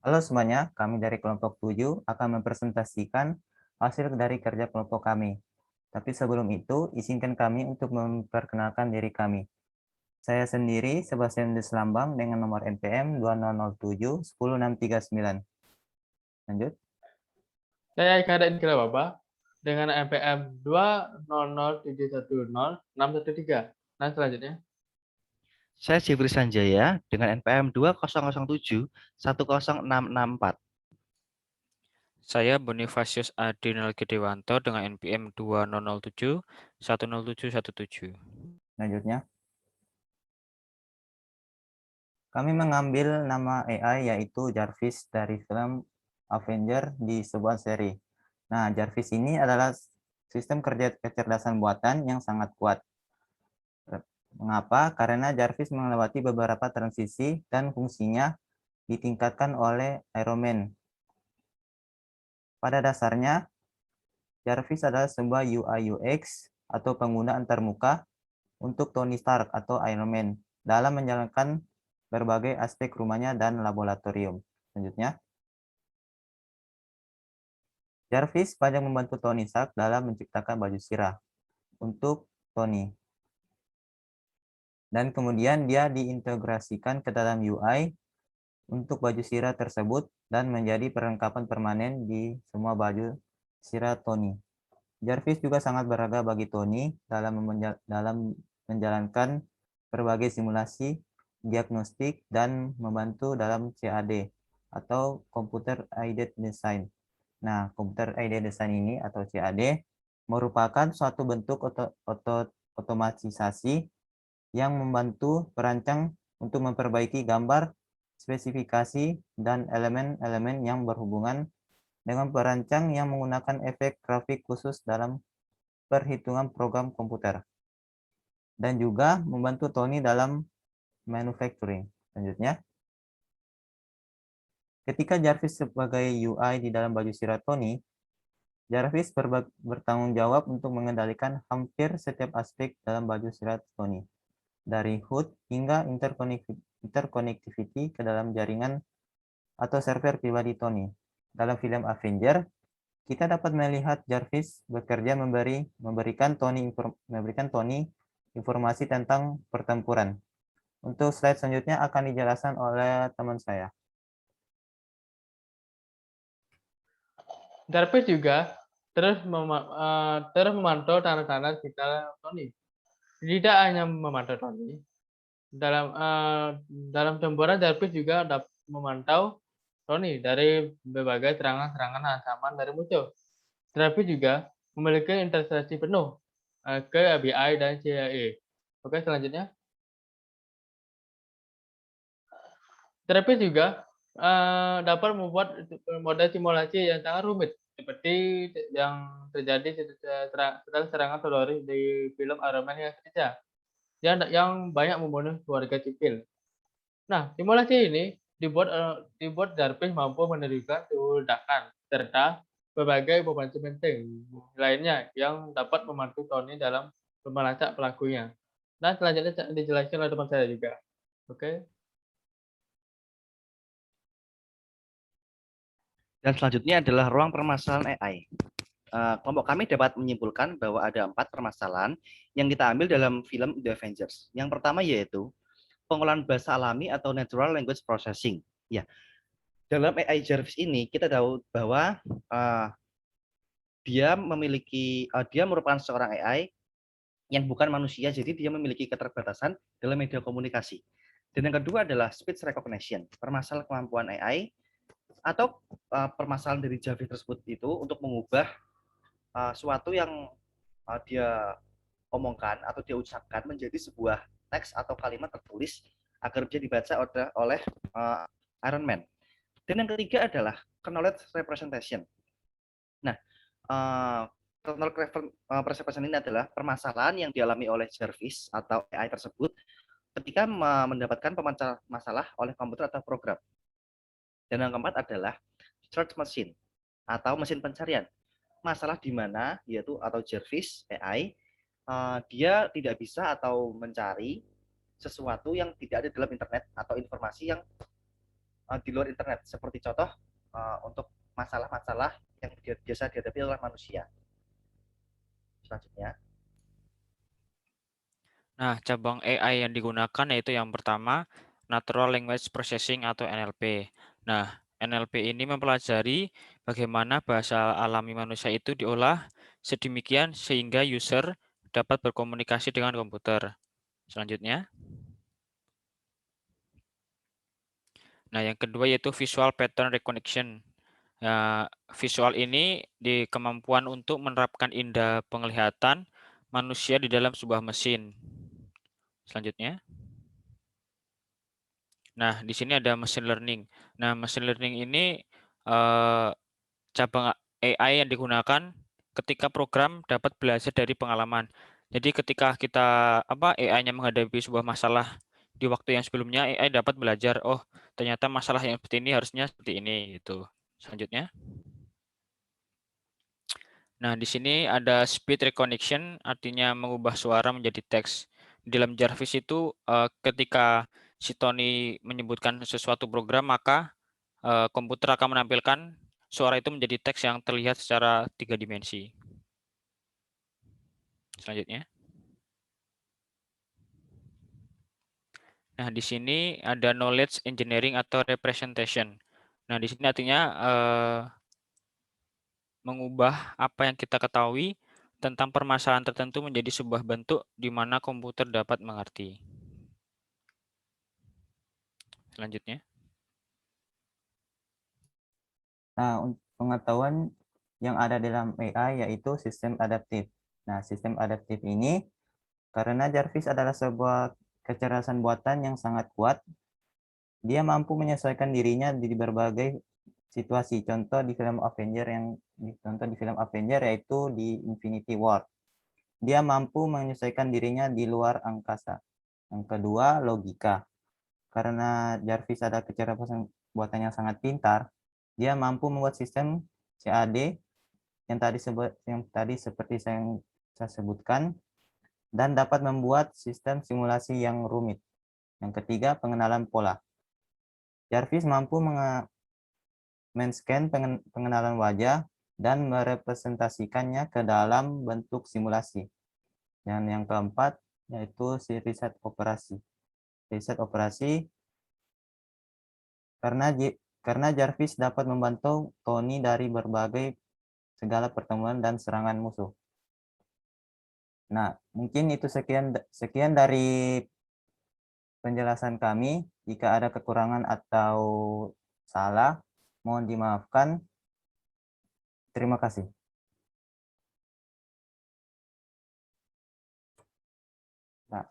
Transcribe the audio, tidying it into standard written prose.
Halo semuanya, kami dari kelompok 7 akan mempresentasikan hasil dari kerja kelompok kami. Tapi sebelum itu, izinkan kami untuk memperkenalkan diri kami. Saya sendiri, Sebastian Deslambang dengan nomor NPM 2007 10639. Lanjut. Saya Eka Inkila Baba dengan NPM 200710613. Nah, selanjutnya. Saya Jeffrey Sanjaya dengan NPM 2007 10664. Saya Bonifacius Adinal Gedewanto dengan NPM 2007 10717. Lanjutnya. Kami mengambil nama AI yaitu Jarvis dari film Avenger di sebuah seri. Nah, Jarvis ini adalah sistem kerja kecerdasan buatan yang sangat kuat. Mengapa? Karena Jarvis melewati beberapa transisi dan fungsinya ditingkatkan oleh Iron Man. Pada dasarnya, Jarvis adalah sebuah UI UX atau pengguna antarmuka untuk Tony Stark atau Iron Man dalam menjalankan berbagai aspek rumahnya dan laboratorium. Selanjutnya, Jarvis banyak membantu Tony Stark dalam menciptakan baju sirah untuk Tony. Dan kemudian dia diintegrasikan ke dalam UI untuk baju sirah tersebut dan menjadi perlengkapan permanen di semua baju sirah Tony. Jarvis juga sangat berharga bagi Tony dalam menjalankan berbagai simulasi, diagnostik, dan membantu dalam CAD atau Computer Aided Design. Nah, Computer Aided Design ini atau CAD merupakan suatu bentuk otomatisasi yang membantu perancang untuk memperbaiki gambar, spesifikasi, dan elemen-elemen yang berhubungan dengan perancang yang menggunakan efek grafik khusus dalam perhitungan program komputer. Dan juga membantu Tony dalam manufacturing. Selanjutnya, ketika Jarvis sebagai UI di dalam baju sirah Tony, Jarvis bertanggung jawab untuk mengendalikan hampir setiap aspek dalam baju sirah Tony, dari HUD hingga interconnectivity ke dalam jaringan atau server pribadi Tony. Dalam film Avenger, kita dapat melihat Jarvis bekerja memberikan Tony informasi tentang pertempuran. Untuk slide selanjutnya akan dijelaskan oleh teman saya. Jarvis juga terus memantau tanda-tanda vital Tony. Tidak hanya memantau Tony, dalam temporan Jarvis juga dapat memantau Tony dari berbagai serangan-serangan ancaman dari musuh. Jarvis juga memiliki integrasi penuh ke FBI dan CIA. Oke, selanjutnya. Jarvis juga dapat membuat model simulasi yang sangat rumit seperti yang terjadi setelah serangan teroris di film Iron Man yang ketiga yang banyak membunuh keluarga sipil. Nah, simulasi ini dibuat Jarvis mampu mendirikan ledakan serta berbagai beban penting lainnya yang dapat membantu Tony dalam melacak pelakunya. Nah, selanjutnya dijelaskan oleh teman saya juga. Oke. Dan selanjutnya adalah ruang permasalahan AI. Kelompok kami dapat menyimpulkan bahwa ada 4 permasalahan yang kita ambil dalam film The Avengers. Yang pertama yaitu pengolahan bahasa alami atau natural language processing. Ya, dalam AI Jarvis ini kita tahu bahwa dia merupakan seorang AI yang bukan manusia, jadi dia memiliki keterbatasan dalam media komunikasi. Dan yang kedua adalah speech recognition, permasalahan kemampuan AI atau permasalahan dari Jarvis tersebut itu untuk mengubah suatu yang dia omongkan atau dia ucapkan menjadi sebuah teks atau kalimat tertulis agar bisa dibaca oleh Iron Man. Dan yang ketiga adalah knowledge representation. Nah, knowledge representation ini adalah permasalahan yang dialami oleh Jarvis atau AI tersebut ketika mendapatkan pemancar masalah oleh komputer atau program. Dan yang keempat adalah search machine atau mesin pencarian. Masalah di mana yaitu atau Jarvis AI dia tidak bisa atau mencari sesuatu yang tidak ada dalam internet atau informasi yang di luar internet, seperti contoh untuk masalah-masalah yang biasa dihadapi oleh manusia. Selanjutnya. Nah, cabang AI yang digunakan yaitu yang pertama, Natural Language Processing atau NLP. Nah, NLP ini mempelajari bagaimana bahasa alami manusia itu diolah sedemikian sehingga user dapat berkomunikasi dengan komputer. Selanjutnya. Nah, yang kedua yaitu Visual Pattern Recognition. Visual ini di kemampuan untuk menerapkan indera penglihatan manusia di dalam sebuah mesin. Selanjutnya. Nah, di sini ada machine learning. Nah, machine learning ini cabang AI yang digunakan ketika program dapat belajar dari pengalaman. Jadi ketika kita AI-nya menghadapi sebuah masalah di waktu yang sebelumnya, AI dapat belajar, oh ternyata masalah yang seperti ini harusnya seperti ini gitu. Selanjutnya. Nah, di sini ada speed recognition, artinya mengubah suara menjadi teks. Di dalam Jarvis itu ketika si Tony menyebutkan sesuatu program, maka komputer akan menampilkan suara itu menjadi teks yang terlihat secara 3 dimensi. Selanjutnya. Nah, di sini ada knowledge engineering atau representation. Nah, di sini artinya mengubah apa yang kita ketahui tentang permasalahan tertentu menjadi sebuah bentuk di mana komputer dapat mengerti. Selanjutnya. Nah, pengetahuan yang ada dalam AI yaitu sistem adaptif. Nah, sistem adaptif ini karena Jarvis adalah sebuah kecerdasan buatan yang sangat kuat, dia mampu menyesuaikan dirinya di berbagai situasi. Contoh di film Avenger yaitu di Infinity War. Dia mampu menyesuaikan dirinya di luar angkasa. Yang kedua, logika. Karena Jarvis ada kecerdasan buatan yang sangat pintar, dia mampu membuat sistem CAD yang tadi seperti saya sebutkan dan dapat membuat sistem simulasi yang rumit. Yang ketiga, pengenalan pola. Jarvis mampu men-scan pengenalan wajah dan merepresentasikannya ke dalam bentuk simulasi. Dan yang keempat, yaitu si riset operasi. Riset operasi karena Jarvis dapat membantu Tony dari berbagai segala pertemuan dan serangan musuh. Nah, mungkin itu sekian dari penjelasan kami. Jika ada kekurangan atau salah, mohon dimaafkan. Terima kasih. Nah.